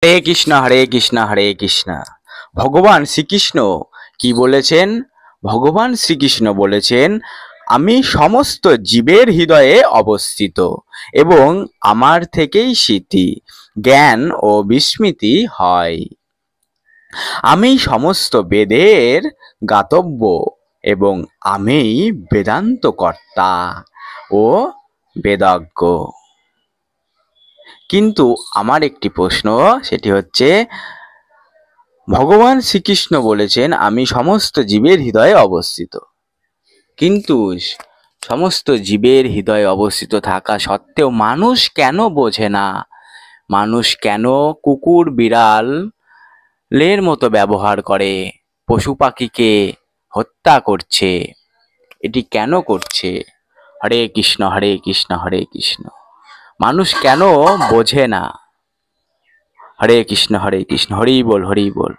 হরে কৃষ্ণ হরে কৃষ্ণ হরে কৃষ্ণ। ভগবান শ্রীকৃষ্ণ কি বলেছেন? ভগবান শ্রীকৃষ্ণ বলেছেন, আমি সমস্ত জীবের হৃদয়ে অবস্থিত এবং আমার থেকেই স্মৃতি, জ্ঞান ও বিস্মৃতি হয়। আমি সমস্ত বেদের গাতব্য এবং আমি বেদান্ত কর্তা ও বেদজ্ঞ। কিন্তু আমার একটি প্রশ্ন, সেটি হচ্ছে, ভগবান শ্রীকৃষ্ণ বলেছেন আমি সমস্ত জীবের হৃদয়ে অবস্থিত, কিন্তু সমস্ত জীবের হৃদয়ে অবস্থিত থাকা সত্ত্বেও মানুষ কেন বোঝে না? মানুষ কেন কুকুর বিড়ালের মতো ব্যবহার করে, পশু পাখিকে হত্যা করছে? এটি কেন করছে? হরে কৃষ্ণ হরে কৃষ্ণ হরে কৃষ্ণ। মানুষ কেন বোঝে না? হরে কৃষ্ণ হরি বল হরি বল।